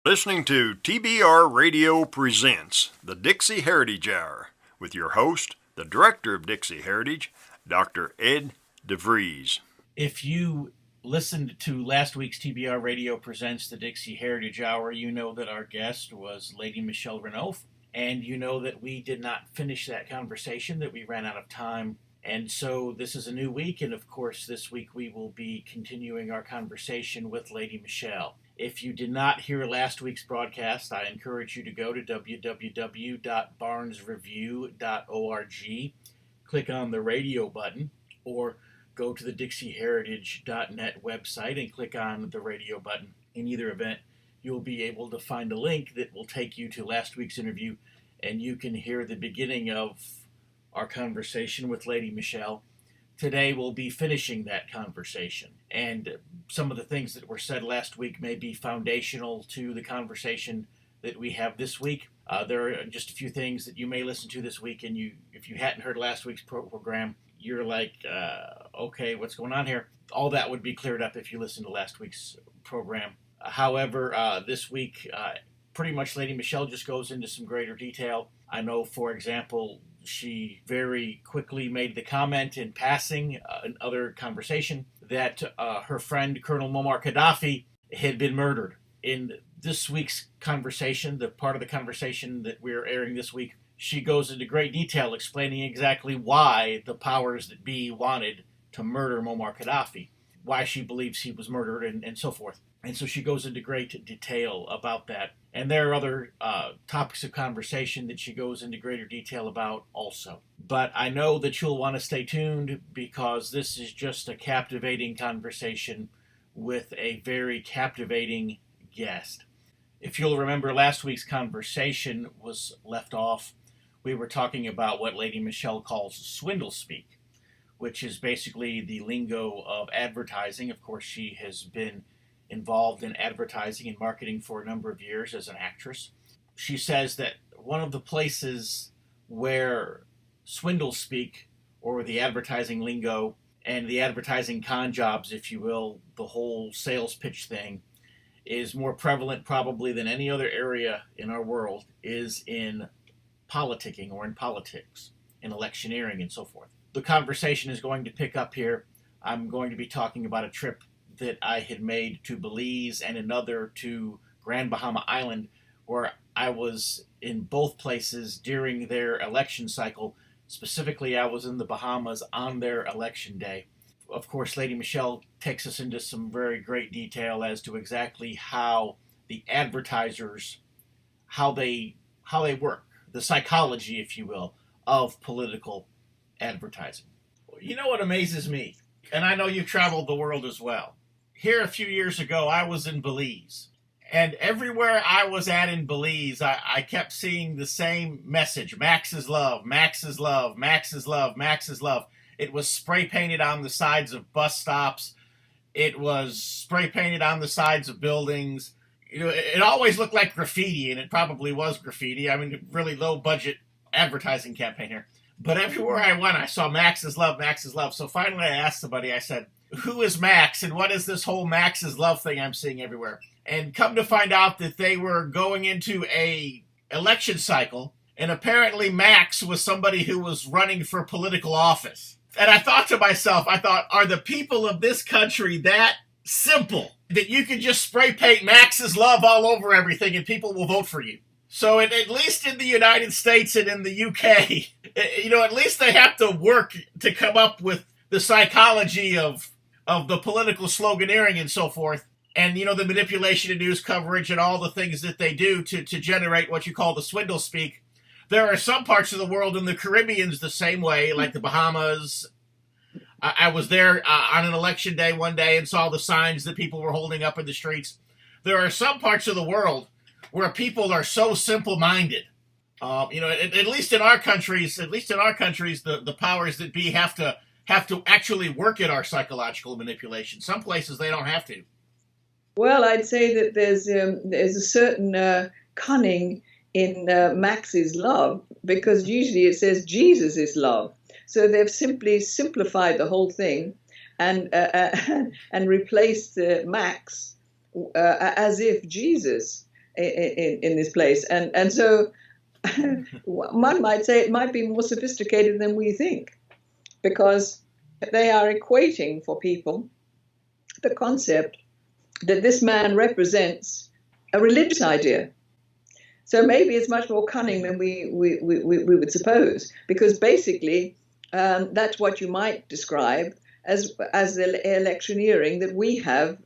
Listening to TBR Radio Presents the Dixie Heritage Hour with your host, the Director of Dixie Heritage, Dr. Ed DeVries. If you listened to last week's TBR Radio Presents the Dixie Heritage Hour, you know that our guest was Lady Michelle Renouf, and you know that we did not finish that conversation, that we ran out of time. And so this is a new week, and of course this week we will be continuing our conversation with Lady Michelle. If you did not hear last week's broadcast, I encourage you to go to www.barnesreview.org, click on the radio button, or go to the DixieHeritage.net website and click on the radio button. In either event, you'll be able to find a link that will take you to last week's interview, and you can hear the beginning of our conversation with Lady Michelle. Today we'll be finishing that conversation, and some of the things that were said last week may be foundational to the conversation that we have this week. There are just a few things that you may listen to this week, and if you hadn't heard last week's program, you're like, okay, what's going on here? All that would be cleared up if you listened to last week's program. However, this week, pretty much Lady Michelle just goes into some greater detail. I know, for example, she very quickly made the comment in passing in other conversation that her friend Colonel Muammar Gaddafi had been murdered. In this week's conversation, the part of the conversation that we're airing this week, she goes into great detail explaining exactly why the powers that be wanted to murder Muammar Gaddafi, why she believes he was murdered, and so forth. And so she goes into great detail about that. And there are other topics of conversation that she goes into greater detail about also. But I know that you'll want to stay tuned because this is just a captivating conversation with a very captivating guest. If you'll remember, last week's conversation was left off. We were talking about what Lady Michelle calls swindle speak, which is basically the lingo of advertising. Of course, she has been involved in advertising and marketing for a number of years as an actress. She says that one of the places where swindle speak, or the advertising lingo, and the advertising con jobs, if you will, the whole sales pitch thing, is more prevalent probably than any other area in our world, is in politicking or in politics, in electioneering and so forth. The conversation is going to pick up here. I'm going to be talking about a trip that I had made to Belize and another to Grand Bahama Island, where I was in both places during their election cycle. Specifically, I was in the Bahamas on their election day. Of course, Lady Michelle takes us into some very great detail as to exactly how the advertisers, how they work, the psychology, if you will, of political advertising. You know what amazes me? And I know you've traveled the world as well. Here a few years ago, I was in Belize, and everywhere I was at in Belize, I kept seeing the same message: Max is love, Max is love, Max is love, Max is love. It was spray painted on the sides of bus stops. It was spray painted on the sides of buildings. You know, it always looked like graffiti, and it probably was graffiti. I mean, really low budget advertising campaign here. But everywhere I went, I saw Max is love, Max is love. So finally I asked somebody, I said, who is Max, and what is this whole Max is love thing I'm seeing everywhere? And come to find out that they were going into a election cycle, and apparently Max was somebody who was running for political office. And I thought to myself, are the people of this country that simple that you can just spray paint Max is love all over everything and people will vote for you? So at least in the United States and in the UK, at least they have to work to come up with the psychology of the political sloganeering and so forth, and, the manipulation of news coverage and all the things that they do to generate what you call the swindle speak. There are some parts of the world, in the Caribbean's the same way, like the Bahamas. I was there on an election day one day and saw the signs that people were holding up in the streets. There are some parts of the world where people are so simple-minded. At least in our countries, the powers that be have to actually work at our psychological manipulation. Some places they don't have to. Well, I'd say that there's a certain cunning in Max's love, because usually it says Jesus is love. So they've simply simplified the whole thing and replaced Max as if Jesus in this place. And so one might say it might be more sophisticated than we think, because they are equating for people the concept that this man represents a religious idea. So maybe it's much more cunning than we would suppose, because basically that's what you might describe as the electioneering that we have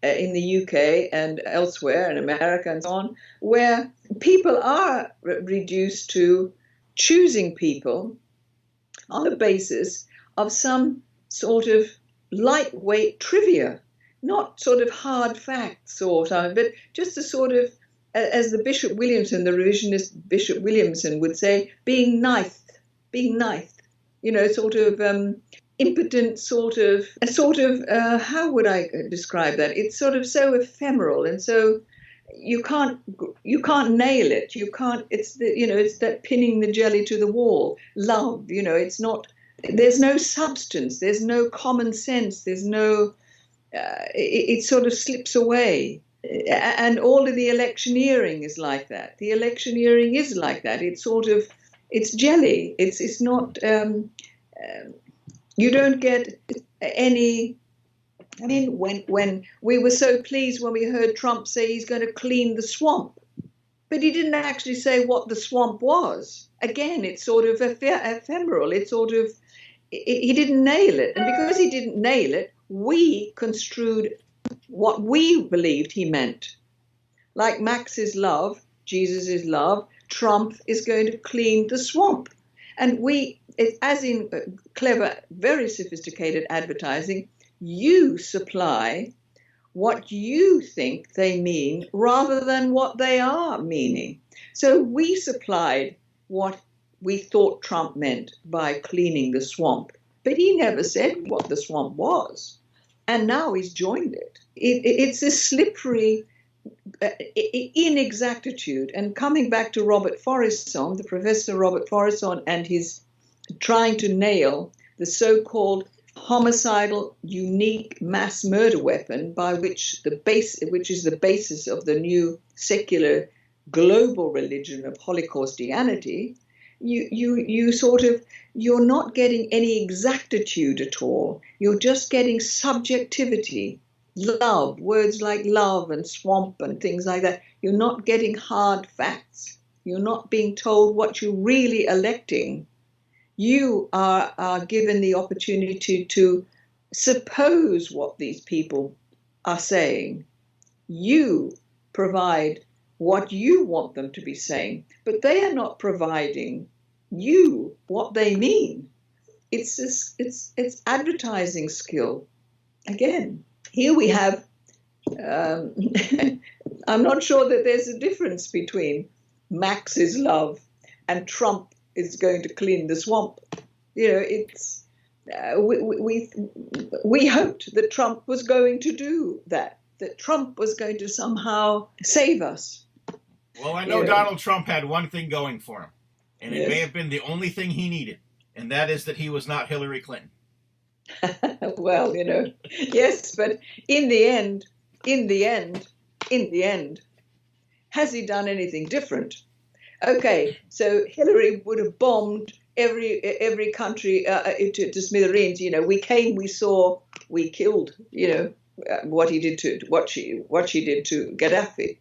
in the UK and elsewhere in America and so on, where people are reduced to choosing people on the basis of some sort of lightweight trivia, not sort of hard facts but just a sort of, as the Bishop Williamson, the revisionist Bishop Williamson would say, being nice, sort of impotent, how would I describe that? It's sort of so ephemeral, and so you can't nail it. You can't. It's that pinning the jelly to the wall. Love, it's not. There's no substance. There's no common sense. There's no. It sort of slips away. And all of the electioneering is like that. The electioneering is like that. It's sort of, it's jelly. It's not, you don't get any, I mean, when we were so pleased when we heard Trump say he's going to clean the swamp, but he didn't actually say what the swamp was. Again, it's sort of ephemeral. It's sort of, he didn't nail it. And because he didn't nail it, we construed what we believed he meant. Like Max is love, Jesus is love, Trump is going to clean the swamp. And as in clever, very sophisticated advertising, you supply what you think they mean rather than what they are meaning. So we supplied what we thought Trump meant by cleaning the swamp, but he never said what the swamp was. And now he's joined it. It's this slippery inexactitude. And coming back to Robert Forreston, the Professor Robert Forreston, and his trying to nail the so-called homicidal, unique mass murder weapon by which is the basis of the new secular global religion of Holocaustianity, you're not getting any exactitude at all. You're just getting subjectivity, love, words like love and swamp and things like that. You're not getting hard facts. You're not being told what you're really electing. You are given the opportunity to suppose what these people are saying. You provide what you want them to be saying, but they are not providing you what they mean. It's advertising skill. Again, here we have, I'm not sure that there's a difference between Max is love and Trump is going to clean the swamp. It's we hoped that Trump was going to do that Trump was going to somehow save us. Well, I know Donald Trump had one thing going for him, and it Yes. may have been the only thing he needed, and that is that he was not Hillary Clinton. Well, yes, but in the end, has he done anything different? Okay, so Hillary would have bombed every country to smithereens. We came, we saw, we killed. What she did to Gaddafi.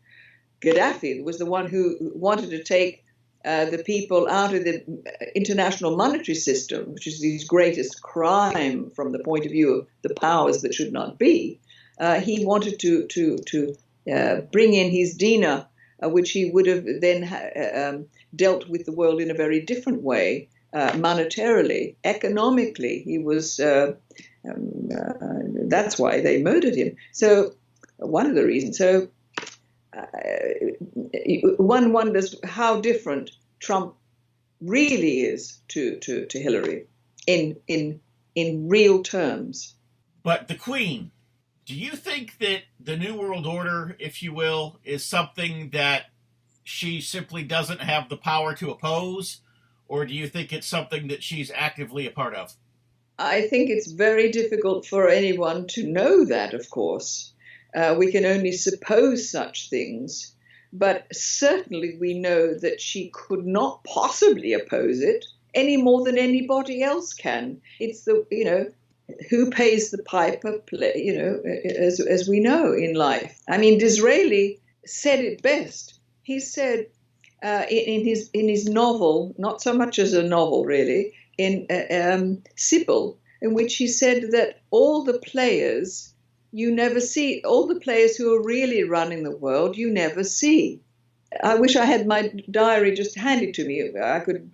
Gaddafi was the one who wanted to take the people out of the international monetary system, which is the greatest crime from the point of view of the powers that should not be. He wanted to bring in his dinar, which he would have then dealt with the world in a very different way, monetarily, economically. He was. That's why they murdered him. So one of the reasons. So. One wonders how different Trump really is to Hillary in real terms. But the Queen, do you think that the New World Order, if you will, is something that she simply doesn't have the power to oppose, or do you think it's something that she's actively a part of? I think it's very difficult for anyone to know that, of course. We can only suppose such things. but certainly we know that she could not possibly oppose it any more than anybody else can. It's who pays the piper, as we know in life. I mean, Disraeli said it best. He said in his novel, not so much as a novel really, in Sybil, in which he said that all the players you never see, all the players who are really running the world you never see. I wish I had my diary just handed to me. I could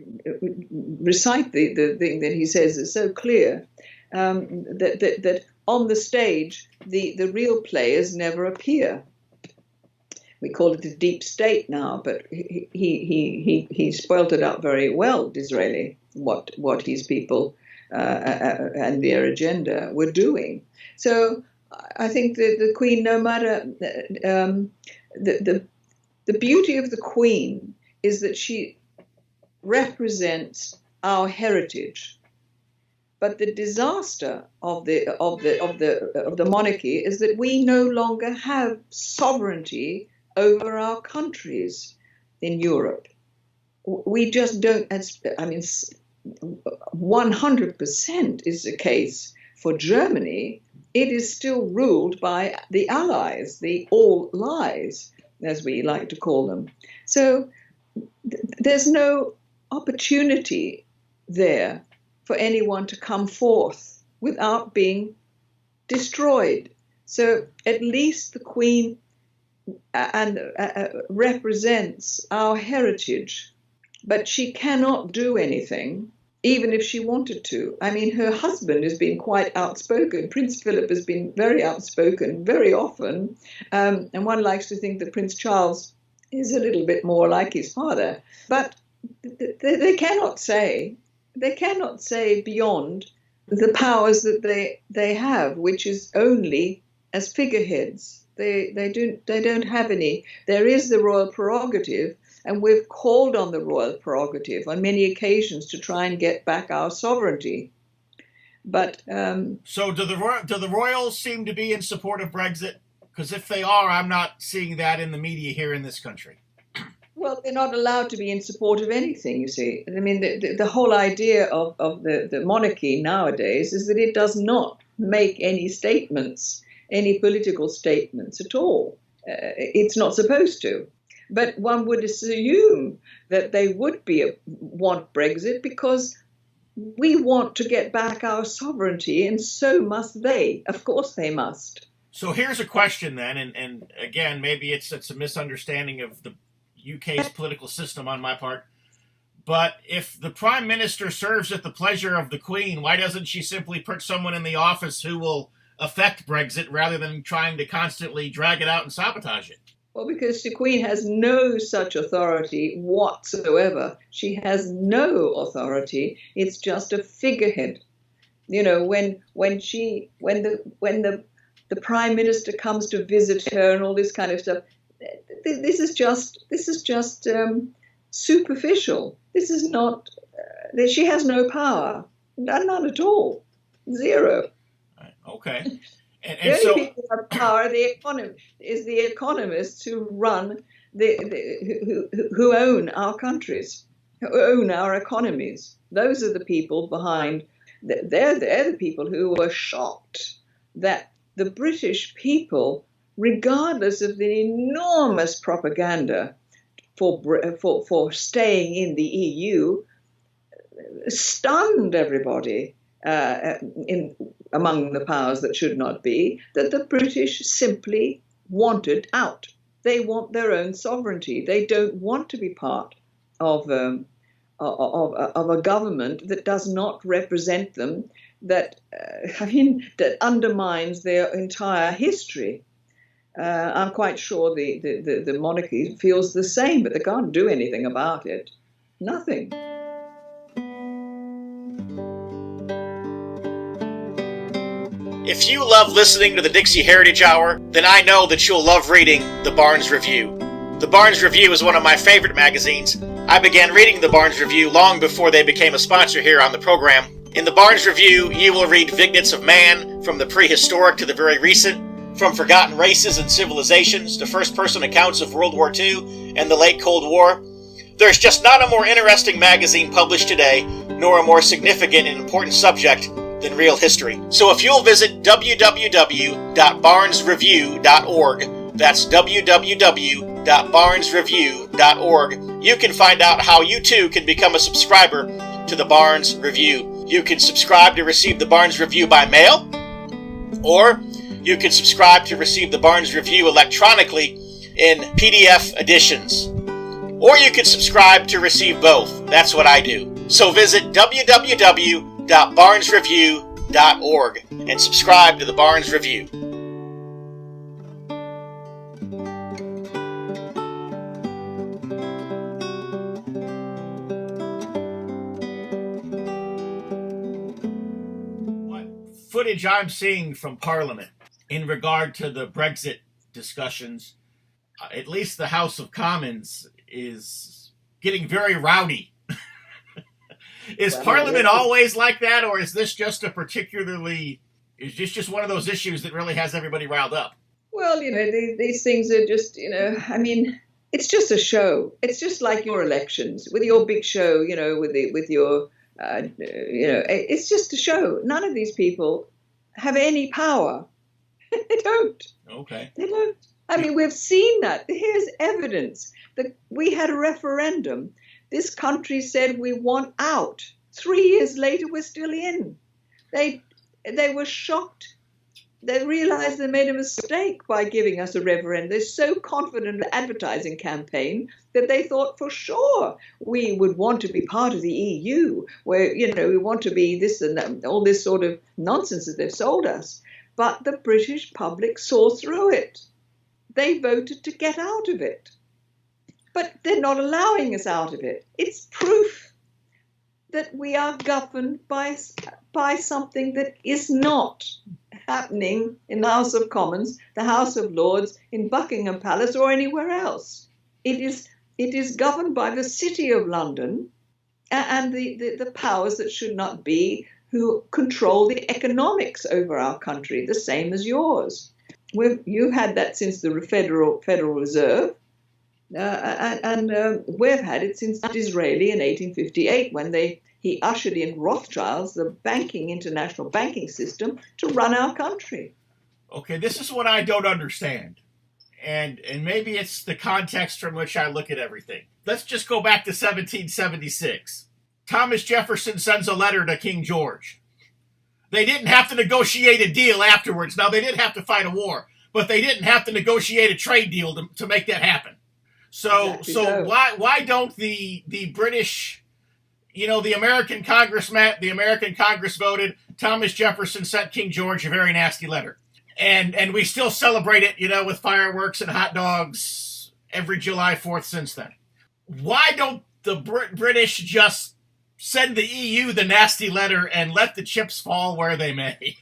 recite the thing that he says. It's so clear that on the stage the real players never appear. We call it the deep state now, but he spoiled it up very well, Disraeli, what his people and their agenda were doing. So I think that the Queen, no matter the beauty of the Queen is that she represents our heritage, but the disaster of the monarchy is that we no longer have sovereignty over our countries in Europe. We just don't. I mean, 100% is the case for Germany. It is still ruled by the Allies, the all-lies, as we like to call them. So there's no opportunity there for anyone to come forth without being destroyed. So at least the Queen represents our heritage, but she cannot do anything, even if she wanted to. I mean, her husband has been quite outspoken. Prince Philip has been very outspoken very often, and one likes to think that Prince Charles is a little bit more like his father. But they cannot say beyond the powers that they have, which is only as figureheads. They don't have any. There is the royal prerogative, and we've called on the royal prerogative on many occasions to try and get back our sovereignty. But so do the royals seem to be in support of Brexit? Because if they are, I'm not seeing that in the media here in this country. Well, they're not allowed to be in support of anything, you see. I mean, the whole idea of the monarchy nowadays is that it does not make any statements, any political statements at all. It's not supposed to. But one would assume that they would want Brexit because we want to get back our sovereignty, and so must they. Of course they must. So here's a question then, and again, maybe it's a misunderstanding of the UK's political system on my part. But if the Prime Minister serves at the pleasure of the Queen, why doesn't she simply put someone in the office who will affect Brexit rather than trying to constantly drag it out and sabotage it? Well, because the Queen has no such authority whatsoever. She has no authority. It's just a figurehead. You know, when the Prime Minister comes to visit her and all this kind of stuff, this is just superficial. This is not. She has no power. None at all. Zero. Okay. And the only so, people who have power are the economists who run who own our countries, who own our economies. Those are the people behind. They're the people who were shocked that the British people, regardless of the enormous propaganda for staying in the EU, stunned everybody. Among the powers that should not be, that the British simply wanted out. They want their own sovereignty. They don't want to be part of a government that does not represent them, that undermines their entire history. I'm quite sure the monarchy feels the same, but they can't do anything about it. Nothing. If you love listening to the Dixie Heritage Hour, then I know that you'll love reading the Barnes Review. The Barnes Review is one of my favorite magazines. I began reading the Barnes Review long before they became a sponsor here on the program. In the Barnes Review, you will read vignettes of man, from the prehistoric to the very recent, From forgotten races and civilizations to first-person accounts of World War II and the late Cold War, there's just not a more interesting magazine published today, nor a more significant and important subject than real history. So if you'll visit www.barnesreview.org, that's www.barnesreview.org, you can find out how you too can become a subscriber to the Barnes Review. You can subscribe to receive the Barnes Review by mail, or you can subscribe to receive the Barnes Review electronically in PDF editions. Or you can subscribe to receive both. That's what I do. So visit www.barnesreview.org and subscribe to the Barnes Review. What footage I'm seeing from Parliament in regard to the Brexit discussions, at least the House of Commons is getting very rowdy. Is Parliament always like that, or is this just a particularly, is this just one of those issues that really has everybody riled up? Well, these things are just, I mean, it's just a show. It's just like your elections with your big show, with your, it's just a show. None of these people have any power. They don't. Okay. They don't. I mean, we've seen that. Here's evidence that we had a referendum. This country said we want out. 3 years later, we're still in. They were shocked. They realized they made a mistake by giving us a referendum. They're so confident in the advertising campaign that they thought for sure we would want to be part of the EU, where, we want to be this and that, all this sort of nonsense that they've sold us. But the British public saw through it. They voted to get out of it. But they're not allowing us out of it. It's proof that we are governed by something that is not happening in the House of Commons, the House of Lords, in Buckingham Palace, or anywhere else. It is governed by the City of London and the powers that should not be, who control the economics over our country, the same as yours. You've had that since the Federal Reserve, and we've had it since Disraeli in 1858, when he ushered in Rothschilds, the international banking system, to run our country. Okay, this is what I don't understand. And maybe it's the context from which I look at everything. Let's just go back to 1776. Thomas Jefferson sends a letter to King George. They didn't have to negotiate a deal afterwards. Now, they did have to fight a war, but they didn't have to negotiate a trade deal to make that happen. So why don't the British, the American Congress met, the American Congress voted, Thomas Jefferson sent King George a very nasty letter. And we still celebrate it, with fireworks and hot dogs every July 4th since then. Why don't the British just send the EU the nasty letter and let the chips fall where they may?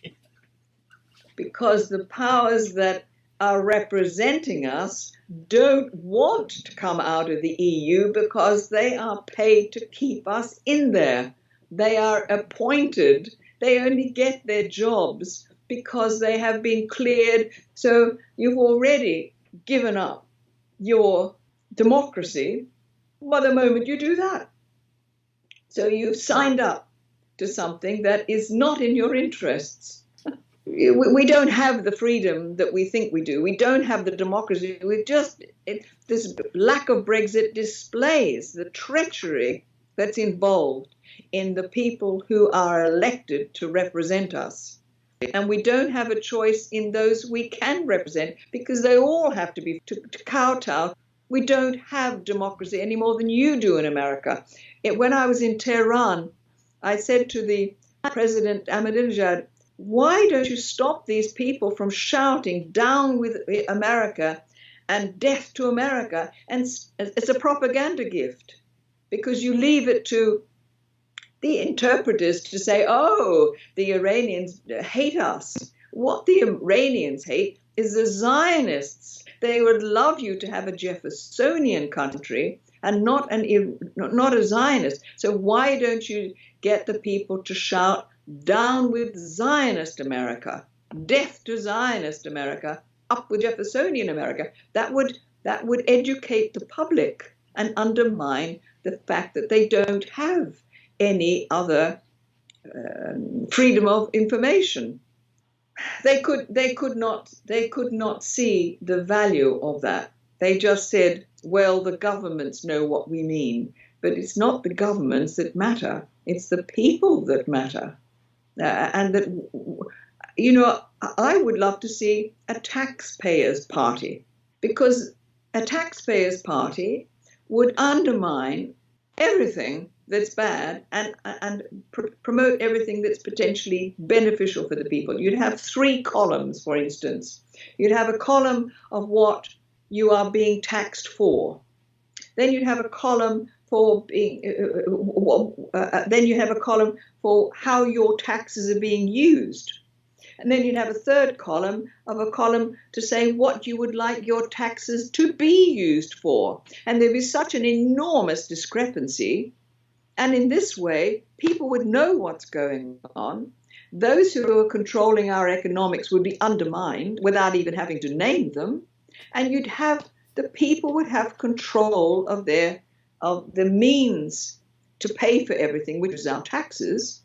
Because the powers that are representing us don't want to come out of the EU, because they are paid to keep us in there. They are appointed. They only get their jobs because they have been cleared. So you've already given up your democracy by the moment you do that. So you've signed up to something that is not in your interests. We don't have the freedom that we think we do. We don't have the democracy. This lack of Brexit displays the treachery that's involved in the people who are elected to represent us. And we don't have a choice in those we can represent, because they all have to be to kowtow. We don't have democracy any more than you do in America. When I was in Tehran, I said to the President Ahmadinejad, why don't you stop these people from shouting down with America and death to America? And it's a propaganda gift, because you leave it to the interpreters to say, oh, the Iranians hate us. What the Iranians hate is the Zionists. They would love you to have a Jeffersonian country and not a Zionist. So why don't you get the people to shout, down with Zionist America, death to Zionist America, up with Jeffersonian America. That would educate the public and undermine the fact that they don't have any other freedom of information. They could not see the value of that. They just said, well, the governments know what we mean, but it's not the governments that matter. It's the people that matter. And that, you know, I would love to see a taxpayers' party, because a taxpayers' party would undermine everything that's bad and promote everything that's potentially beneficial for the people. You'd have 3 columns, for instance. You'd have a column of what you are being taxed for. Then you'd have a column for being. Then you have a column for how your taxes are being used. And then you'd have a third column to say what you would like your taxes to be used for. And there'd be such an enormous discrepancy. And in this way, people would know what's going on. Those who are controlling our economics would be undermined without even having to name them. And the people would have control of the means to pay for everything, which is our taxes.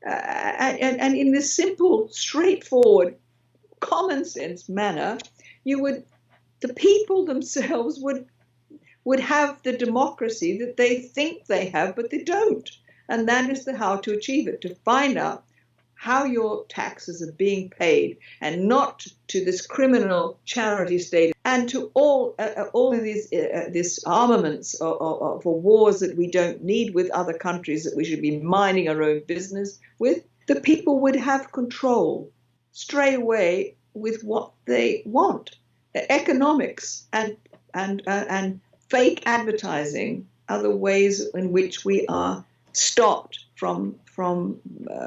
And in this simple, straightforward, common sense manner, the people themselves would have the democracy that they think they have, but they don't. And that is how to achieve it, to find out how your taxes are being paid, and not to this criminal charity state and to all of these armaments for wars that we don't need with other countries that we should be minding our own business with. The people would have control, stray away with what they want. Economics and fake advertising are the ways in which we are stopped from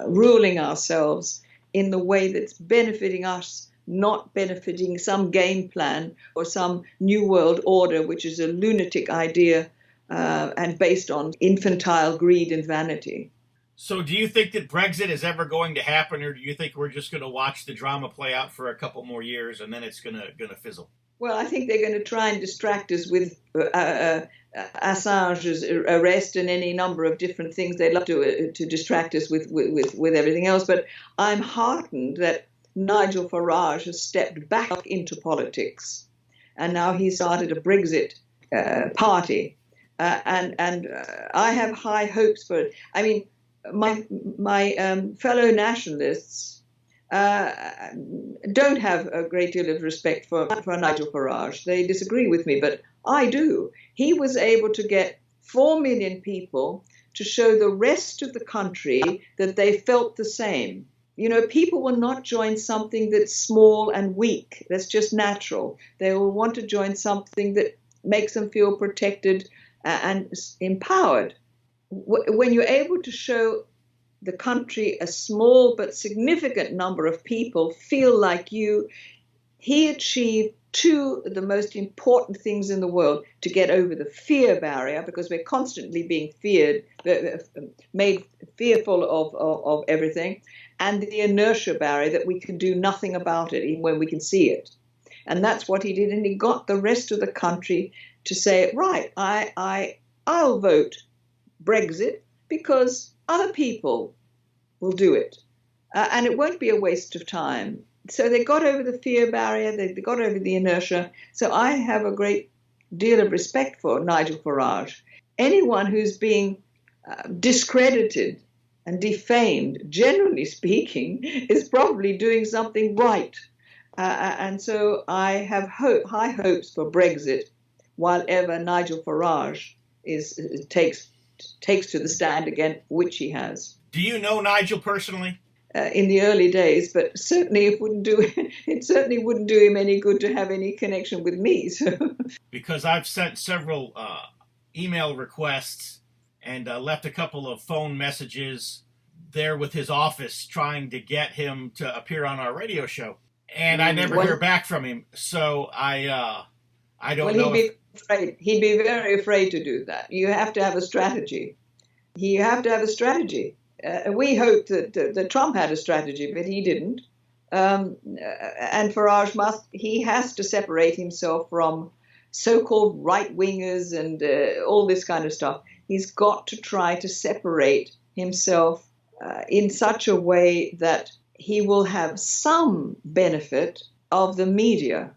ruling ourselves in the way that's benefiting us, not benefiting some game plan or some new world order, which is a lunatic idea and based on infantile greed and vanity. So do you think that Brexit is ever going to happen, or do you think we're just going to watch the drama play out for a couple more years and then it's going to fizzle? Well, I think they're going to try and distract us with Assange's arrest and any number of different things. They'd love to distract us with everything else. But I'm heartened that Nigel Farage has stepped back into politics, and now he's started a Brexit party, and I have high hopes for it. I mean, my fellow nationalists don't have a great deal of respect for Nigel Farage. They disagree with me, but I do. He was able to get 4 million people to show the rest of the country that they felt the same. You know, people will not join something that's small and weak. That's just natural. They will want to join something that makes them feel protected and empowered. When you're able to show the country, a small but significant number of people feel like you, he achieved 2 of the most important things in the world: to get over the fear barrier, because we're constantly being made fearful of everything, and the inertia barrier, that we can do nothing about it even when we can see it. And that's what he did, and he got the rest of the country to say, right, I'll vote Brexit because other people will do it, and it won't be a waste of time. So they got over the fear barrier, they got over the inertia. So I have a great deal of respect for Nigel Farage. Anyone who's being discredited and defamed, generally speaking, is probably doing something right. And so I have high hopes for Brexit, while ever Nigel Farage takes to the stand again, which he has. Do you know Nigel personally? In the early days, but certainly it wouldn't do him any good to have any connection with me. So. Because I've sent several email requests and left a couple of phone messages there with his office trying to get him to appear on our radio show, and I never hear back from him. So I don't know. He'd be very afraid to do that. You have to have a strategy. We hoped that Trump had a strategy, but he didn't. And Farage has to separate himself from so-called right-wingers and all this kind of stuff. He's got to try to separate himself in such a way that he will have some benefit of the media.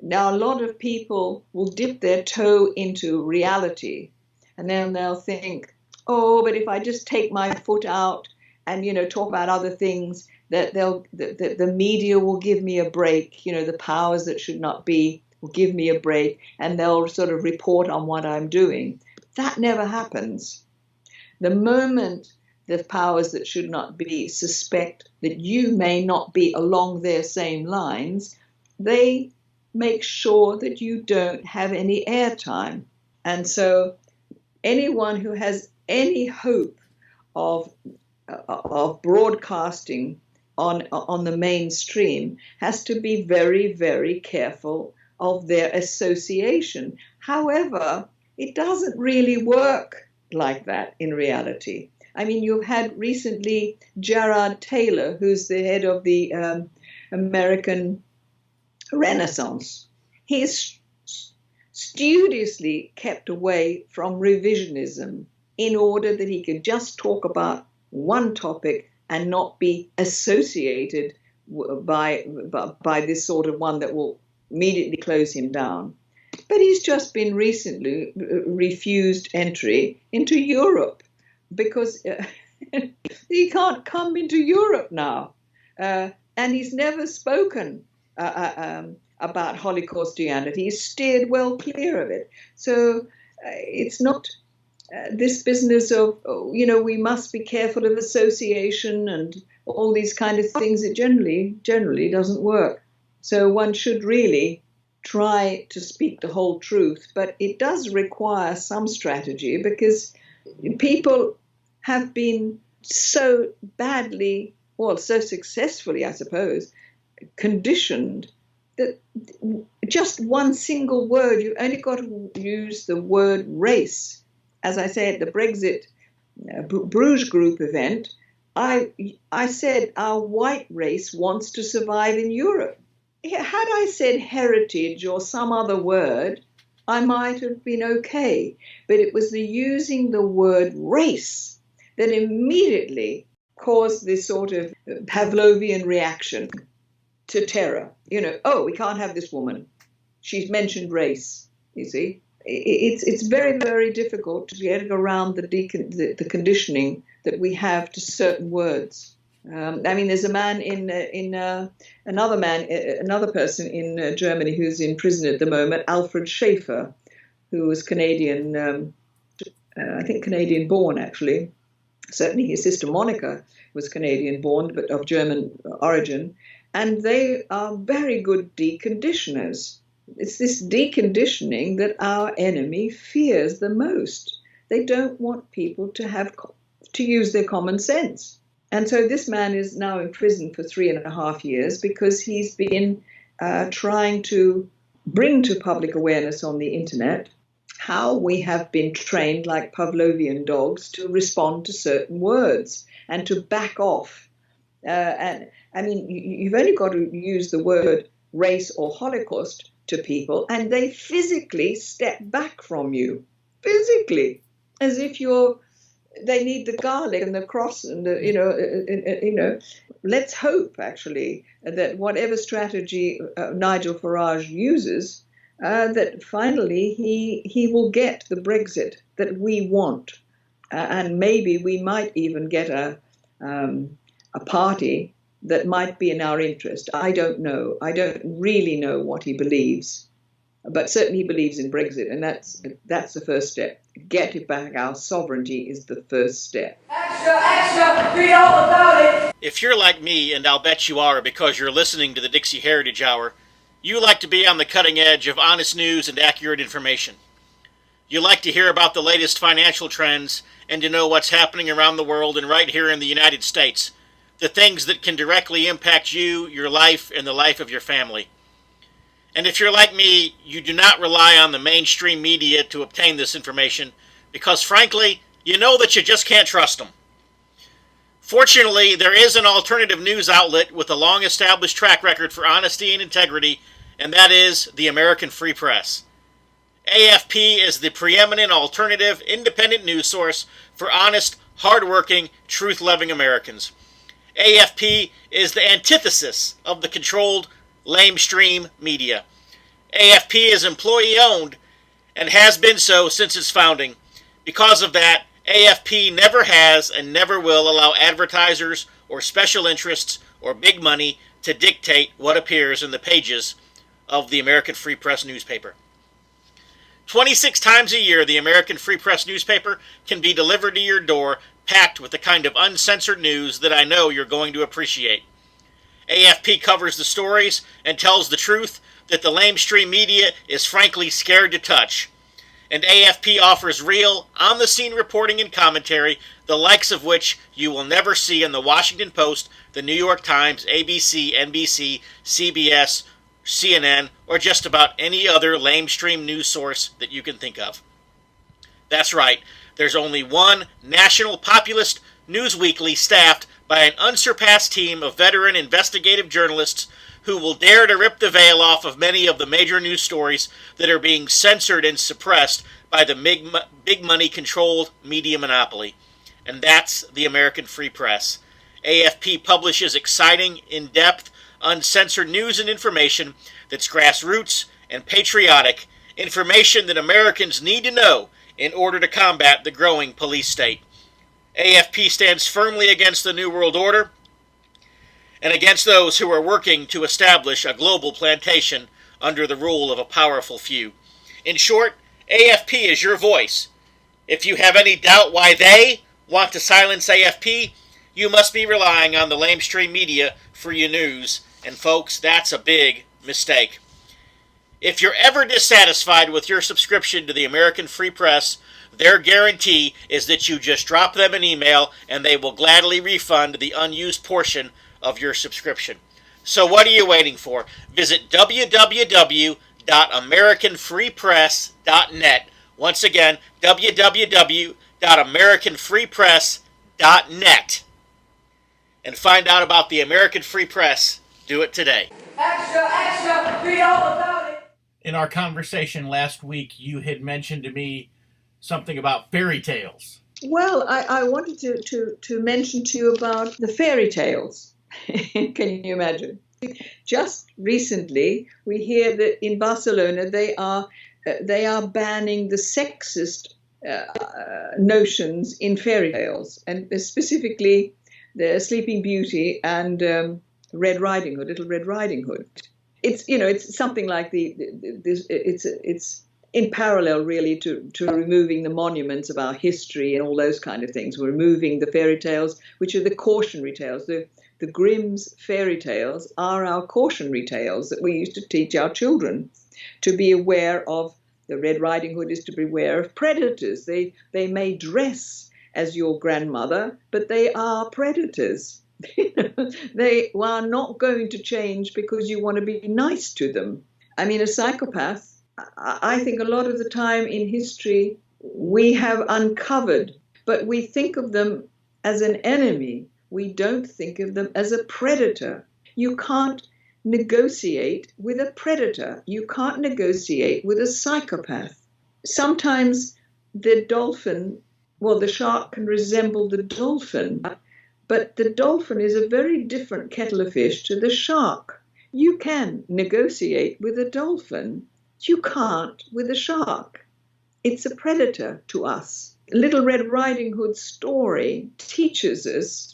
Now, a lot of people will dip their toe into reality, and then they'll think, oh, but if I just take my foot out and, talk about other things, that the media will give me a break, the powers that should not be will give me a break, and they'll sort of report on what I'm doing. That never happens. The moment the powers that should not be suspect that you may not be along their same lines, they make sure that you don't have any airtime. And so anyone who has any hope of broadcasting on the mainstream has to be very, very careful of their association. However, it doesn't really work like that in reality. I mean, you've had recently Gerard Taylor, who's the head of the American Renaissance. He's studiously kept away from revisionism in order that he could just talk about one topic and not be associated by this sort of one that will immediately close him down. But he's just been recently refused entry into Europe because he can't come into Europe now. And he's never spoken about Holocaustianity. He's steered well clear of it. So it's not this business of, we must be careful of association and all these kind of things. It generally doesn't work. So one should really try to speak the whole truth, but it does require some strategy because people have been so badly, well, so successfully, I suppose, conditioned that just one single word, you've only got to use the word race. As I say at the Brexit Bruges Group event, I said our white race wants to survive in Europe. Had I said heritage or some other word, I might have been okay. But it was the using the word race that immediately caused this sort of Pavlovian reaction to terror. Oh, we can't have this woman. She's mentioned race, you see. It's very, very difficult to get around the conditioning that we have to certain words. There's a man another person in Germany who's in prison at the moment, Alfred Schaefer, who was Canadian, I think Canadian born actually. Certainly his sister Monica was Canadian born, but of German origin. And they are very good deconditioners. It's this deconditioning that our enemy fears the most. They don't want people to use their common sense. And so this man is now in prison for 3.5 years because he's been trying to bring to public awareness on the internet how we have been trained like Pavlovian dogs to respond to certain words and to back off. You've only got to use the word race or Holocaust to people and they physically step back from you, physically, as if they need the garlic and the cross and let's hope actually that whatever strategy Nigel Farage uses, that finally he will get the Brexit that we want, and maybe we might even get a party that might be in our interest. I don't know. I don't really know what he believes, but certainly he believes in Brexit, and that's the first step. Get it back. Our sovereignty is the first step. Extra, read all about it. If you're like me, and I'll bet you are because you're listening to the Dixie Heritage Hour, you like to be on the cutting edge of honest news and accurate information. You like to hear about the latest financial trends and to know what's happening around the world and right here in the United States, the things that can directly impact you, your life, and the life of your family. And if you're like me, you do not rely on the mainstream media to obtain this information because, frankly, you know that you just can't trust them. Fortunately, there is an alternative news outlet with a long-established track record for honesty and integrity, and that is the American Free Press. AFP is the preeminent alternative, independent news source for honest, hard-working, truth-loving Americans. AFP is the antithesis of the controlled, lamestream media. AFP is employee-owned and has been so since its founding. Because of that, AFP never has and never will allow advertisers or special interests or big money to dictate what appears in the pages of the American Free Press newspaper. 26 times a year, the American Free Press newspaper can be delivered to your door, packed with the kind of uncensored news that I know you're going to appreciate. AFP covers the stories and tells the truth that the lamestream media is frankly scared to touch. And AFP offers real, on-the-scene reporting and commentary, the likes of which you will never see in the Washington Post, the New York Times, ABC, NBC, CBS, CNN, or just about any other lamestream news source that you can think of. That's right, there's only one national populist news weekly staffed by an unsurpassed team of veteran investigative journalists who will dare to rip the veil off of many of the major news stories that are being censored and suppressed by the big money controlled media monopoly. And that's the American Free Press. AFP publishes exciting, in-depth, uncensored news and information that's grassroots and patriotic, information that Americans need to know in order to combat the growing police state. AFP stands firmly against the New World Order and against those who are working to establish a global plantation under the rule of a powerful few. In short, AFP is your voice. If you have any doubt why they want to silence AFP, you must be relying on the lamestream media for your news, and folks, that's a big mistake. If you're ever dissatisfied with your subscription to the American Free Press, their guarantee is that you just drop them an email and they will gladly refund the unused portion of your subscription. So what are you waiting for? Visit www.americanfreepress.net. Once again, www.americanfreepress.net. And find out about the American Free Press. Do it today. Extra, extra, read all about it. In our conversation last week, you had mentioned to me something about fairy tales. Well, I wanted to mention to you about the fairy tales. Can you imagine? Just recently, we hear that in Barcelona they are banning the sexist notions in fairy tales, and specifically the Sleeping Beauty and Red Riding Hood, Little Red Riding Hood. It's something like it's in parallel really to removing the monuments of our history and all those kind of things. We're removing the fairy tales, which are the cautionary tales. The Grimm's fairy tales are our cautionary tales that we used to teach our children to be aware of. The Red Riding Hood is to beware of predators. They may dress as your grandmother, but they are predators. They are not going to change because you want to be nice to them. I mean, a psychopath, I think a lot of the time in history we have uncovered, but we think of them as an enemy. We don't think of them as a predator. You can't negotiate with a predator. You can't negotiate with a psychopath. Sometimes the shark can resemble the dolphin, but the dolphin is a very different kettle of fish to the shark. You can negotiate with a dolphin. You can't with a shark. It's a predator to us. Little Red Riding Hood's story teaches us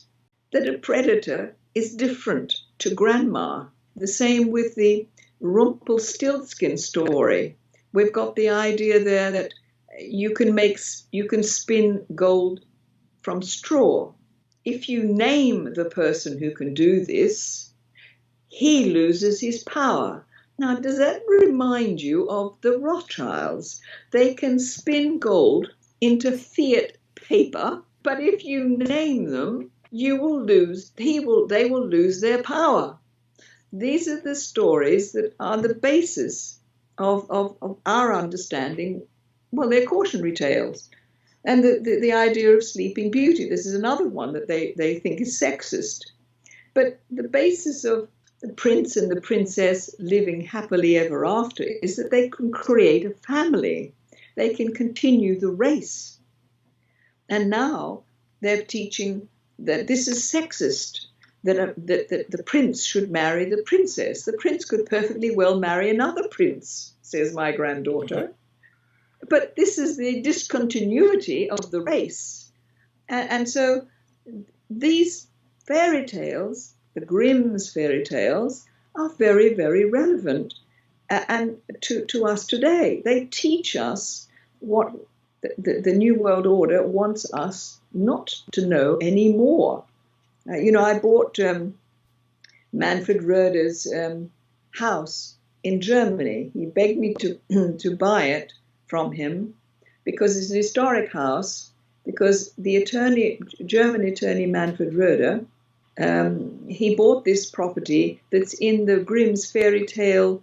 that a predator is different to grandma. The same with the Rumpelstiltskin story. We've got the idea there that you can spin gold from straw. If you name the person who can do this, he loses his power. Now, does that remind you of the Rothschilds? They can spin gold into fiat paper, but if you name them, they will lose their power. These are the stories that are the basis of our understanding. Well, they're cautionary tales. And the idea of sleeping beauty, this is another one that they think is sexist. But the basis of the prince and the princess living happily ever after is that they can create a family. They can continue the race. And now they're teaching that this is sexist, that the prince should marry the princess. The prince could perfectly well marry another prince, says my granddaughter. But this is the discontinuity of the race. And so these fairy tales, the Grimm's fairy tales, are very, very relevant and to us today. They teach us what the New World Order wants us not to know anymore. I bought Manfred Roeder's house in Germany. He begged me to buy it from him because it's an historic house, because the German attorney Manfred Roeder, he bought this property that's in the Grimm's fairy tale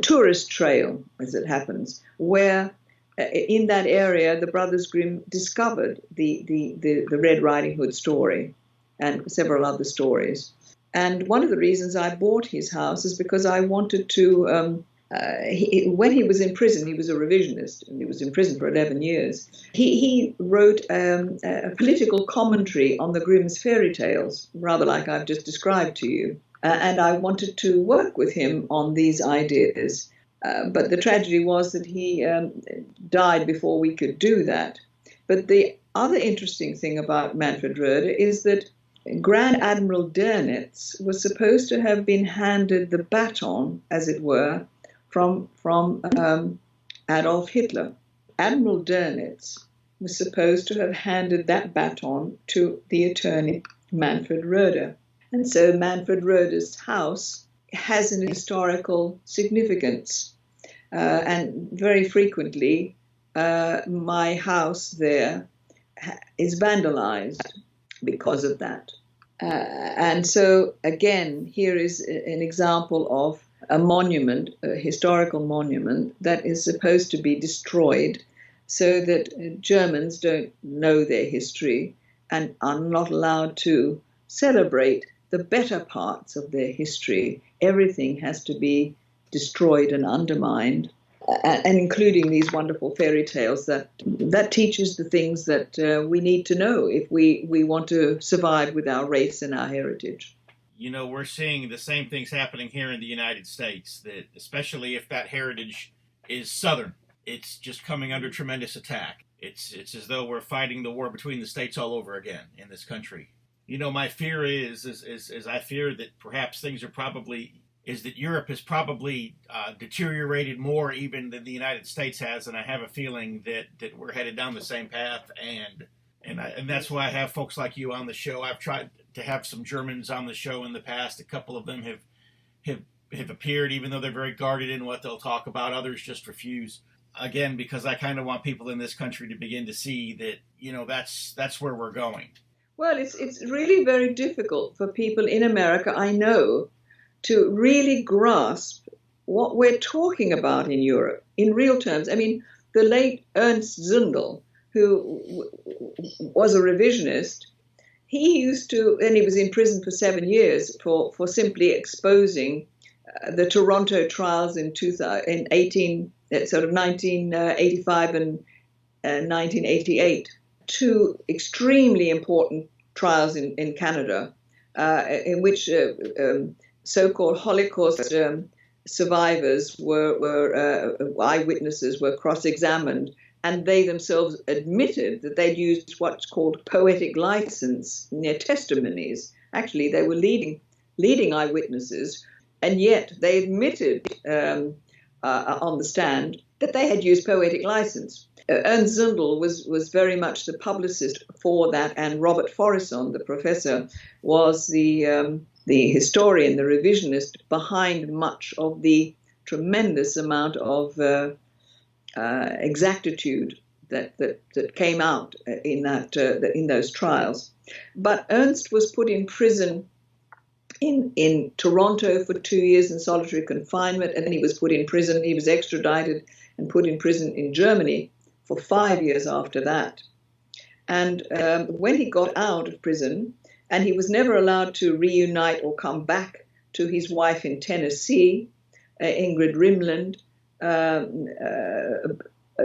tourist trail, as it happens, where in that area the Brothers Grimm discovered the Red Riding Hood story and several other stories. And one of the reasons I bought his house is because I wanted to, when he was in prison, he was a revisionist, and he was in prison for 11 years. He wrote a political commentary on the Grimm's fairy tales, rather like I've just described to you. And I wanted to work with him on these ideas. But the tragedy was that he died before we could do that. But the other interesting thing about Manfred Roeder is that Grand Admiral Dönitz was supposed to have been handed the baton, as it were, from Adolf Hitler. Admiral Dönitz was supposed to have handed that baton to the attorney Manfred Roeder. And so Manfred Roeder's house has an historical significance. And very frequently, my house there is vandalized because of that. And so, again, here is an example of a monument, a historical monument, that is supposed to be destroyed so that Germans don't know their history and are not allowed to celebrate the better parts of their history. Everything has to be destroyed and undermined, and including these wonderful fairy tales that teaches the things that we need to know if we want to survive with our race and our heritage. We're seeing the same things happening here in the United States, that especially if that heritage is Southern, it's just coming under tremendous attack. It's as though we're fighting the war between the states all over again in this country. My fear is I fear that perhaps things are that Europe has probably deteriorated more even than the United States has, and I have a feeling that we're headed down the same path, and that's why I have folks like you on the show. I've tried to have some Germans on the show in the past. A couple of them have appeared, even though they're very guarded in what they'll talk about. Others just refuse. Again, because I kind of want people in this country to begin to see that that's where we're going. Well, it's really very difficult for people in America, I know, to really grasp what we're talking about in Europe in real terms. I mean, the late Ernst Zundel, who was a revisionist, he used to, and he was in prison for 7 years for simply exposing the Toronto trials in 1985 and 1988, two extremely important trials in Canada, in which so-called Holocaust survivors were eyewitnesses were cross-examined, and they themselves admitted that they'd used what's called poetic license in their testimonies. Actually, they were leading eyewitnesses, and yet they admitted on the stand that they had used poetic license. Ernst Zundel was very much the publicist for that, and Robert Forison, the professor, was the historian, the revisionist behind much of the tremendous amount of exactitude that came out in those trials. But Ernst was put in prison in Toronto for 2 years in solitary confinement, and then he was put in prison. He was extradited and put in prison in Germany for 5 years after that. And when he got out of prison, and he was never allowed to reunite or come back to his wife in Tennessee, Ingrid Rimland,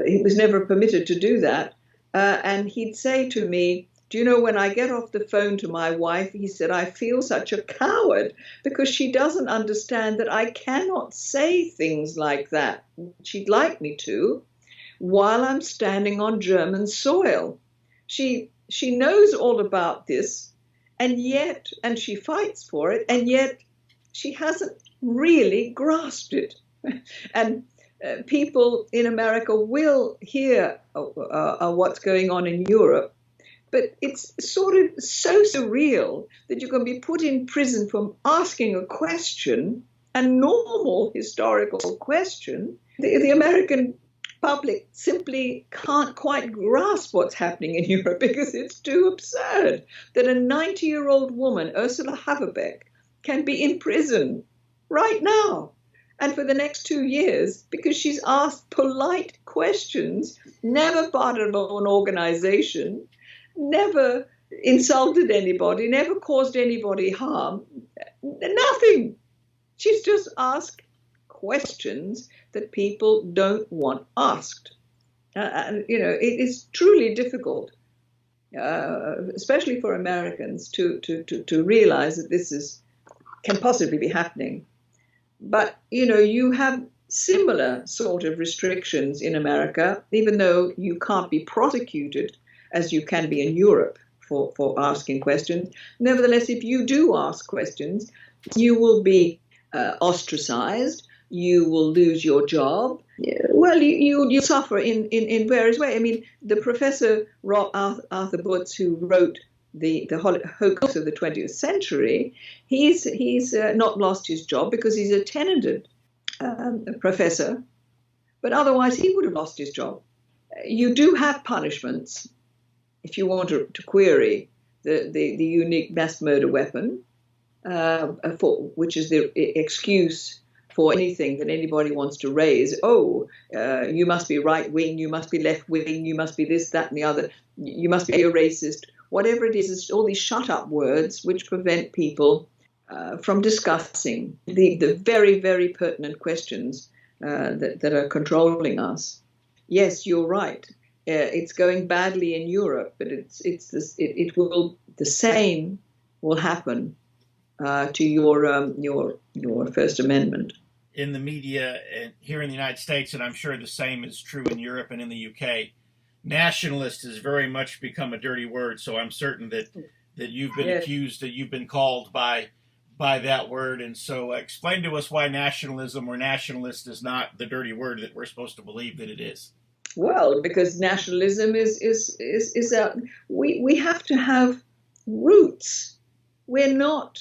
he was never permitted to do that. And he'd say to me, do you know, when I get off the phone to my wife, he said, I feel such a coward because she doesn't understand that I cannot say things like that. She'd like me to while I'm standing on German soil. She knows all about this, and she fights for it, and yet she hasn't really grasped it. And people in America will hear what's going on in Europe, but it's sort of so surreal that you can be put in prison for asking a question, a normal historical question. The American public simply can't quite grasp what's happening in Europe because it's too absurd that a 90-year-old woman, Ursula Haverbeck, can be in prison right now and for the next 2 years because she's asked polite questions, never part of an organization, never insulted anybody, never caused anybody harm, nothing. She's just asked questions that people don't want asked. And, you know, it is truly difficult, especially for Americans, to realize that this can possibly be happening. But, you know, you have similar sort of restrictions in America, even though you can't be prosecuted as you can be in Europe for asking questions. Nevertheless, if you do ask questions, you will be ostracized. You will lose your job. Well, you suffer in various ways. I mean, the professor Arthur Butz, who wrote the hoax of the 20th century, he's not lost his job because he's a tenured professor, but otherwise he would have lost his job. You do have punishments if you want to query the unique mass murder weapon, which is the excuse for anything that anybody wants to raise. Oh, you must be right wing, you must be left wing, you must be this, that, and the other, you must be a racist. Whatever it is, it's all these shut up words which prevent people from discussing the very, very pertinent questions that are controlling us. Yes, you're right. It's going badly in Europe, but the same will happen to your First Amendment. In the media and here in the United States, and I'm sure the same is true in Europe and in the UK, nationalist has very much become a dirty word. So I'm certain that you've been accused, that you've been called by that word. And so explain to us why nationalism or nationalist is not the dirty word that we're supposed to believe that it is. Well, because nationalism we have to have roots. We're not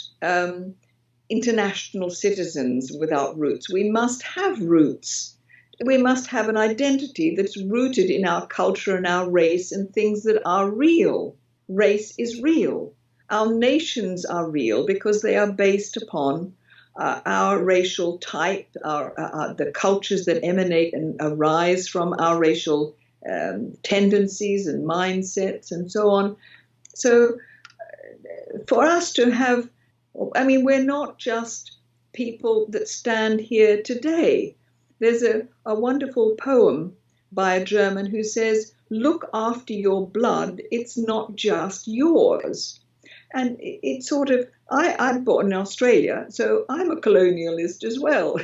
international citizens without roots. We must have roots. We must have an identity that's rooted in our culture and our race and things that are real. Race is real. Our nations are real because they are based upon our racial type, the cultures that emanate and arise from our racial tendencies and mindsets and so on. So for us to have, I mean, we're not just people that stand here today. There's a wonderful poem by a German who says, look after your blood, it's not just yours. And it's sort of, I'm born in Australia, so I'm a colonialist as well.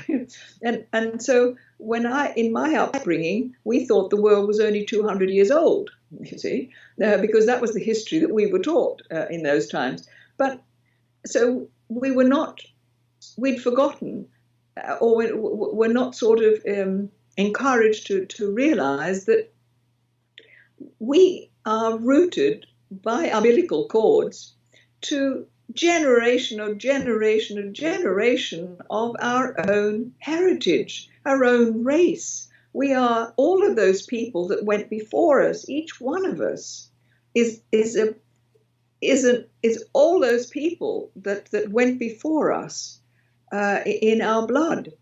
and so in my upbringing, we thought the world was only 200 years old, you see, because that was the history that we were taught in those times. But so we'd forgotten, or we're not sort of encouraged to realize that we are rooted by umbilical cords to generation of our own heritage, our own race. We are all of those people that went before us. Each one of us is all those people that went before us in our blood.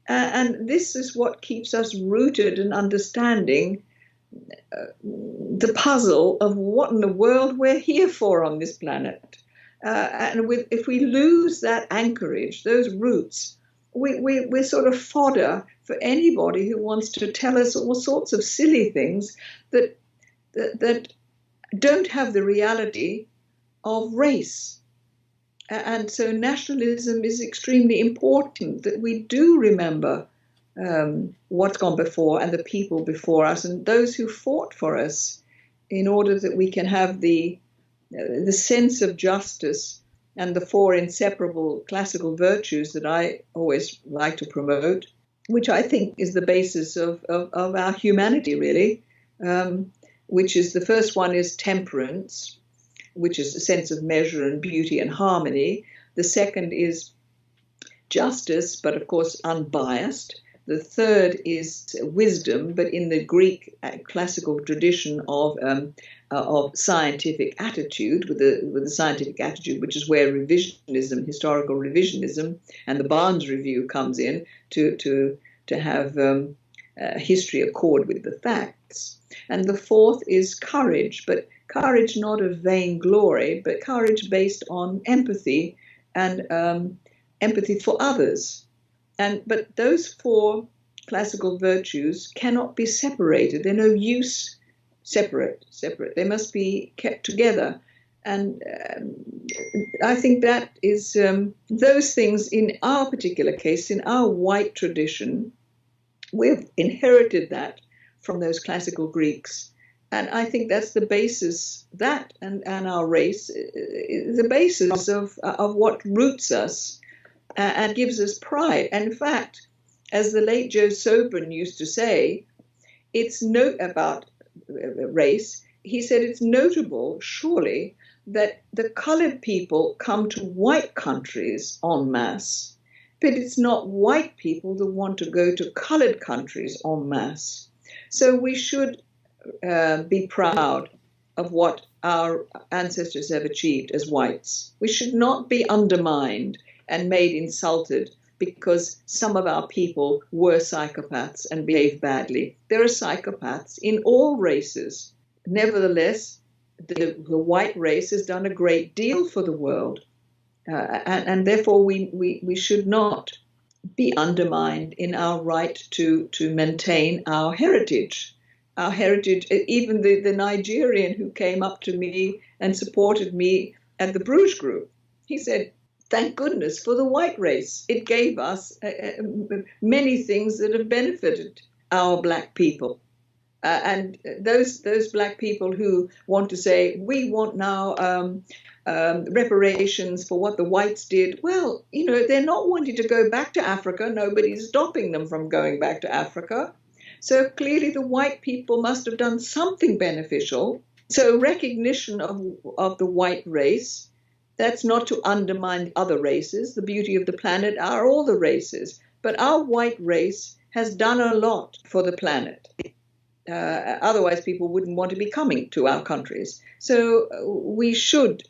And this is what keeps us rooted and understanding the puzzle of what in the world we're here for on this planet. If we lose that anchorage, those roots, we're sort of fodder for anybody who wants to tell us all sorts of silly things that don't have the reality of race. And so nationalism is extremely important, that we do remember what's gone before and the people before us and those who fought for us, in order that we can have the sense of justice and the four inseparable classical virtues that I always like to promote, which I think is the basis of our humanity, really, which is, the first one is temperance, which is a sense of measure and beauty and harmony. The second is justice, but of course unbiased. The third is wisdom, but in the Greek classical tradition of scientific attitude, with the scientific attitude, which is where revisionism, historical revisionism, and the Barnes Review comes in to have history accord with the facts. And the fourth is courage, but courage not of vainglory, but courage based on empathy and empathy for others. But those four classical virtues cannot be separated. They're no use separate. They must be kept together. And I think that is those things, in our particular case, in our white tradition, we've inherited that from those classical Greeks. And I think that's the basis, that and our race, is the basis of what roots us and gives us pride. And in fact, as the late Joe Sobran used to say, it's about race. He said it's notable, surely, that the colored people come to white countries en masse, but it's not white people that want to go to colored countries en masse. So we should be proud of what our ancestors have achieved as whites. We should not be undermined and made insulted because some of our people were psychopaths and behaved badly. There are psychopaths in all races. Nevertheless, the white race has done a great deal for the world. And therefore we should not be undermined in our right to maintain our heritage. Our heritage, even the Nigerian who came up to me and supported me at the Bruges Group, he said, thank goodness for the white race. It gave us many things that have benefited our black people. And those black people who want to say, we want now reparations for what the whites did. Well, they're not wanting to go back to Africa. Nobody's stopping them from going back to Africa. So clearly the white people must have done something beneficial. So recognition of the white race, that's not to undermine other races. The beauty of the planet are all the races. But our white race has done a lot for the planet. Otherwise, people wouldn't want to be coming to our countries. So we should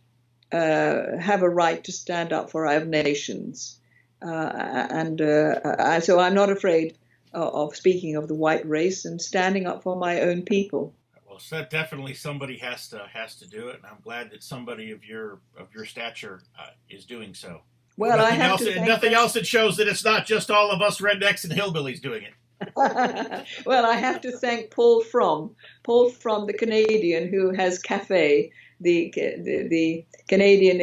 have a right to stand up for our nations. So I'm not afraid of speaking of the white race and standing up for my own people. Well, so definitely somebody has to do it, and I'm glad that somebody of your stature is doing so. Well, nothing else that shows that it's not just all of us rednecks and hillbillies doing it. Well, I have to thank Paul Fromm, the Canadian who has CAFE, the Canadian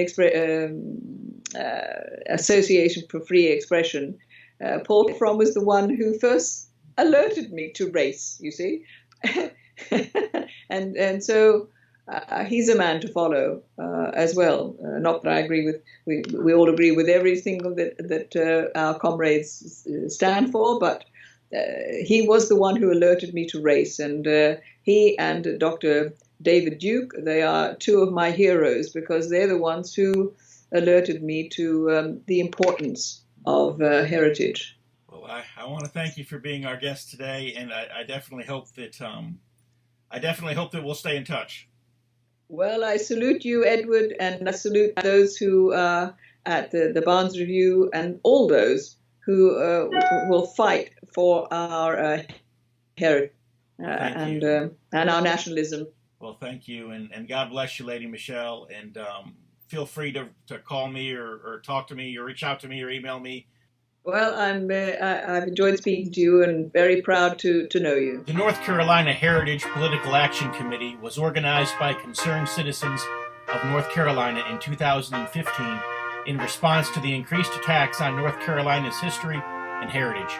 Association for Free Expression. Paul Fromm was the one who first alerted me to race, you see. and so he's a man to follow as well. Not that I agree with, we all agree with every single that our comrades stand for, but he was the one who alerted me to race. And he and Dr. David Duke, they are two of my heroes because they're the ones who alerted me to the importance of heritage. Well, I want to thank you for being our guest today, and I definitely hope that we'll stay in touch. Well, I salute you, Edward, and I salute those who are at the Barnes Review and all those who will fight for our heritage. Thank and our nationalism. Well, thank you, and God bless you, Lady Michelle, and feel free to call me or talk to me or reach out to me or email me. Well, I've enjoyed speaking to you and very proud to know you. The North Carolina Heritage Political Action Committee was organized by concerned citizens of North Carolina in 2015 in response to the increased attacks on North Carolina's history and heritage.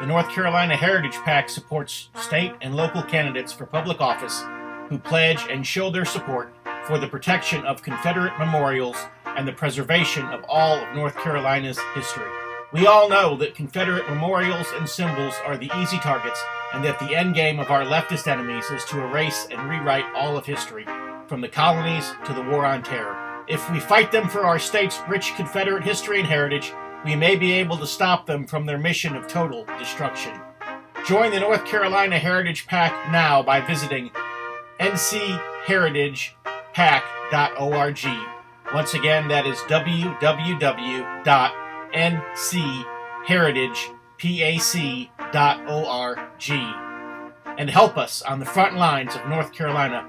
The North Carolina Heritage PAC supports state and local candidates for public office who pledge and show their support for the protection of Confederate memorials and the preservation of all of North Carolina's history. We all know that Confederate memorials and symbols are the easy targets, and that the end game of our leftist enemies is to erase and rewrite all of history, from the colonies to the War on Terror. If we fight them for our state's rich Confederate history and heritage, we may be able to stop them from their mission of total destruction. Join the North Carolina Heritage PAC now by visiting ncheritagepac.org. Once again, that is www.ncheritagepac.org. And help us on the front lines of North Carolina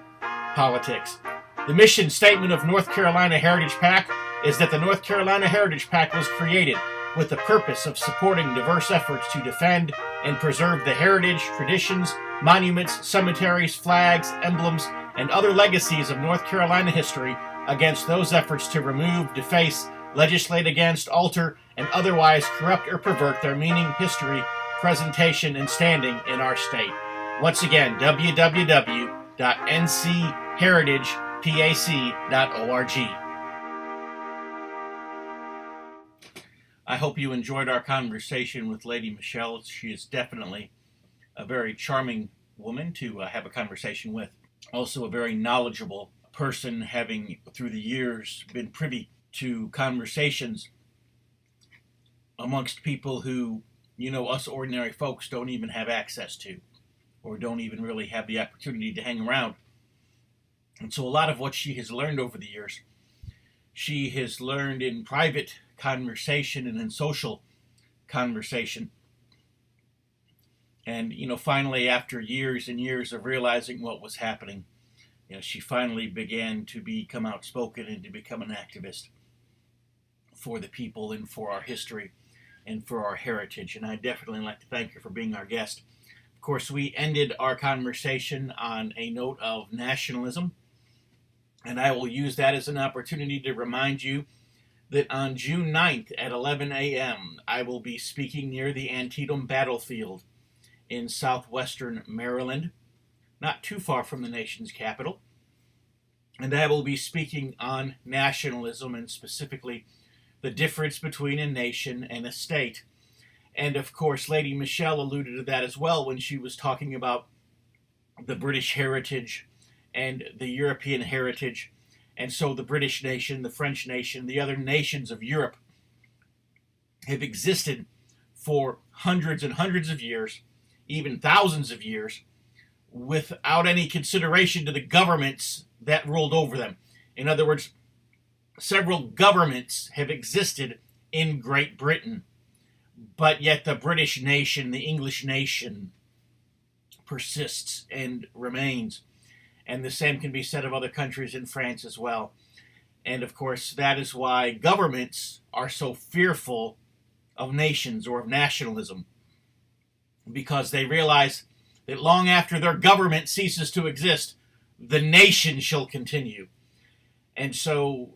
politics. The mission statement of North Carolina Heritage PAC is that the North Carolina Heritage PAC was created with the purpose of supporting diverse efforts to defend and preserve the heritage, traditions, monuments, cemeteries, flags, emblems, and other legacies of North Carolina history against those efforts to remove, deface, legislate against, alter, and otherwise corrupt or pervert their meaning, history, presentation, and standing in our state. Once again, www.ncheritagepac.org. I hope you enjoyed our conversation with Lady Michelle. She is definitely a very charming woman to have a conversation with. Also a very knowledgeable person, having through the years been privy to conversations amongst people who, us ordinary folks don't even have access to, or don't even really have the opportunity to hang around. And so a lot of what she has learned over the years, she has learned in private conversation and in social conversation. And, finally, after years and years of realizing what was happening, she finally began to become outspoken and to become an activist for the people and for our history and for our heritage. And I definitely like to thank her for being our guest. Of course, we ended our conversation on a note of nationalism, and I will use that as an opportunity to remind you that on June 9th at 11 a.m., I will be speaking near the Antietam battlefield in southwestern Maryland, not too far from the nation's capital. And I will be speaking on nationalism, and specifically the difference between a nation and a state. And of course, Lady Michelle alluded to that as well when she was talking about the British heritage and the European heritage. And so the British nation, the French nation, the other nations of Europe have existed for hundreds and hundreds of years, even thousands of years, without any consideration to the governments that ruled over them. In other words, several governments have existed in Great Britain, but yet the British nation, the English nation, persists and remains. And the same can be said of other countries in France as well. And of course, that is why governments are so fearful of nations or of nationalism, because they realize that long after their government ceases to exist, the nation shall continue. And so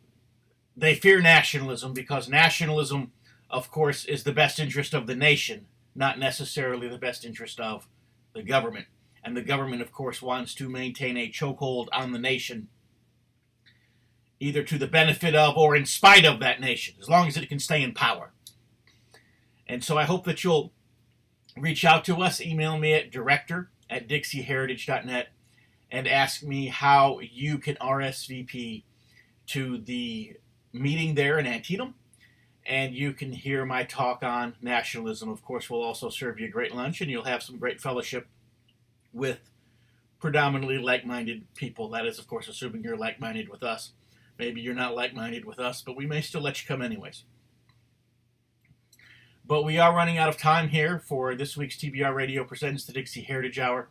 they fear nationalism, because nationalism, of course, is the best interest of the nation, not necessarily the best interest of the government. And the government, of course, wants to maintain a chokehold on the nation, either to the benefit of or in spite of that nation, as long as it can stay in power. And so I hope that you'll reach out to us, email me at director@DIXIEheritage.net, and ask me how you can RSVP to the meeting there in Antietam. And you can hear my talk on nationalism. Of course, we'll also serve you a great lunch, and you'll have some great fellowship with predominantly like-minded people. That is, of course, assuming you're like-minded with us. Maybe you're not like-minded with us, but we may still let you come anyways. But we are running out of time here for this week's TBR Radio Presents the Dixie Heritage Hour.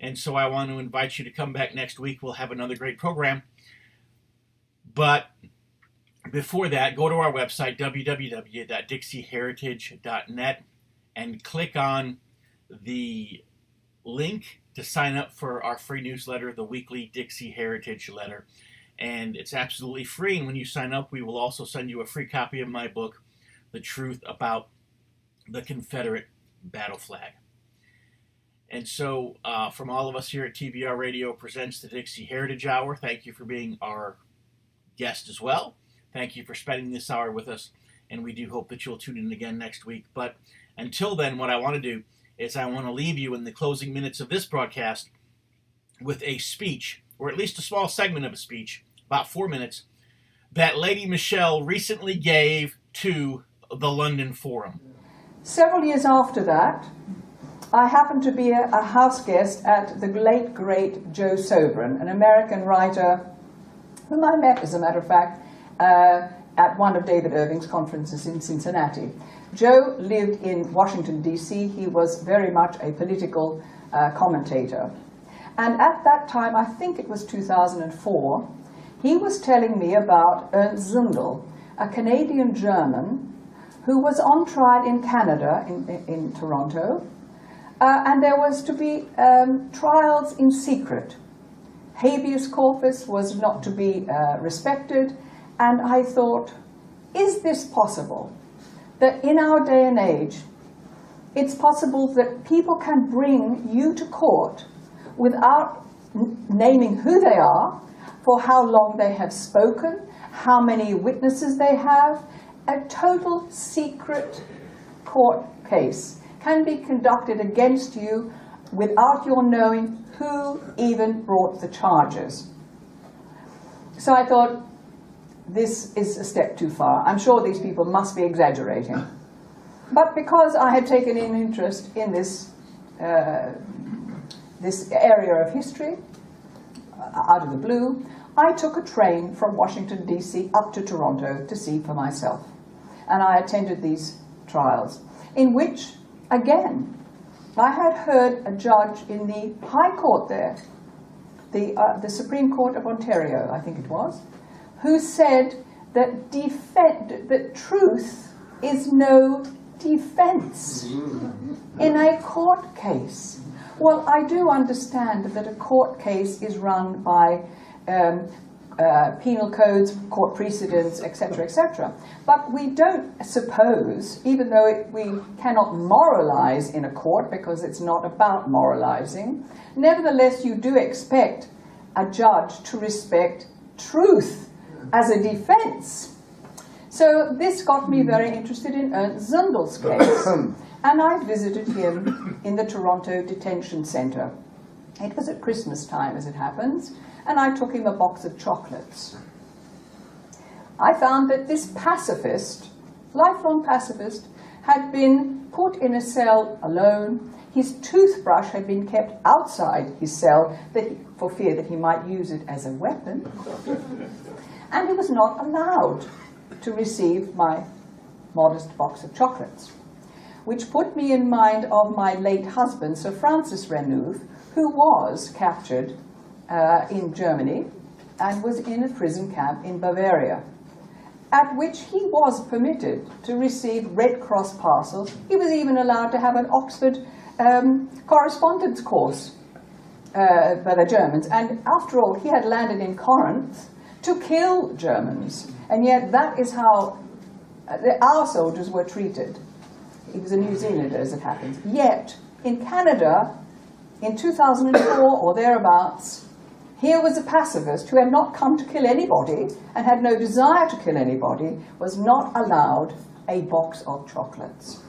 And so I want to invite you to come back next week. We'll have another great program. But before that, go to our website, www.dixieheritage.net, and click on the link to sign up for our free newsletter, the weekly Dixie Heritage Letter. And it's absolutely free. And when you sign up, we will also send you a free copy of my book, The Truth About the Confederate Battle Flag. And so from all of us here at TBR Radio presents the Dixie Heritage Hour, thank you for being our guest as well. Thank you for spending this hour with us. And we do hope that you'll tune in again next week. But until then, what I want to do is I want to leave you in the closing minutes of this broadcast with a speech, or at least a small segment of a speech, about 4 minutes, that Lady Michelle recently gave to the London Forum. Several years after that, I happened to be a house guest at the late, great Joe Sobran, an American writer whom I met, as a matter of fact, at one of David Irving's conferences in Cincinnati. Joe lived in Washington, D.C. He was very much a political commentator. And at that time, I think it was 2004, he was telling me about Ernst Zundel, a Canadian German who was on trial in Canada, in Toronto, and there was to be trials in secret. Habeas corpus was not to be respected, and I thought, is this possible? That in our day and age, it's possible that people can bring you to court without naming who they are, for how long they have spoken, how many witnesses they have. A total secret court case can be conducted against you without your knowing who even brought the charges. So I thought, this is a step too far. I'm sure these people must be exaggerating. But because I had taken an interest in this area of history, out of the blue, I took a train from Washington, D.C. up to Toronto to see for myself. And I attended these trials, in which, again, I had heard a judge in the High Court there, the Supreme Court of Ontario, I think it was, who said that that truth is no defense in a court case. Well, I do understand that a court case is run by penal codes, court precedents, etc., etc. But we don't suppose, even though we cannot moralize in a court because it's not about moralizing, nevertheless you do expect a judge to respect truth as a defense. So this got me very interested in Ernst Zundel's case, and I visited him in the Toronto Detention Centre. It was at Christmas time, as it happens, and I took him a box of chocolates. I found that this pacifist, lifelong pacifist, had been put in a cell alone. His toothbrush had been kept outside his cell for fear that he might use it as a weapon. And he was not allowed to receive my modest box of chocolates, which put me in mind of my late husband, Sir Frank Renouf, who was captured in Germany and was in a prison camp in Bavaria, at which he was permitted to receive Red Cross parcels. He was even allowed to have an Oxford correspondence course by the Germans. And after all, he had landed in Corinth to kill Germans. And yet that is how our soldiers were treated. He was a New Zealander, as it happens. Yet, in Canada, in 2004 or thereabouts, here was a pacifist who had not come to kill anybody and had no desire to kill anybody, was not allowed a box of chocolates.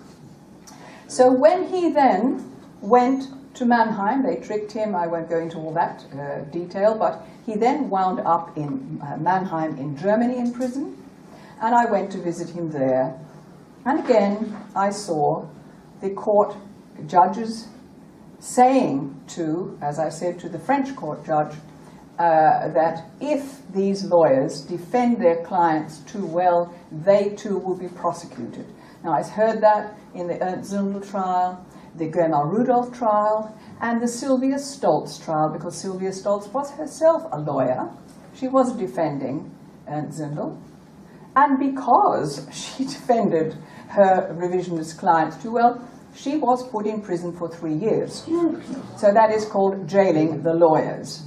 So when he then went to Mannheim, they tricked him, I won't go into all that detail, but he then wound up in Mannheim in Germany in prison, and I went to visit him there. And again, I saw the court judges saying to, as I said to the French court judge, that if these lawyers defend their clients too well, they too will be prosecuted. Now, I've heard that in the Ernst Zundel trial, the Grandma Rudolph trial, and the Sylvia Stoltz trial, because Sylvia Stoltz was herself a lawyer. She was defending Zindel. And because she defended her revisionist clients too well, she was put in prison for 3 years. So that is called jailing the lawyers.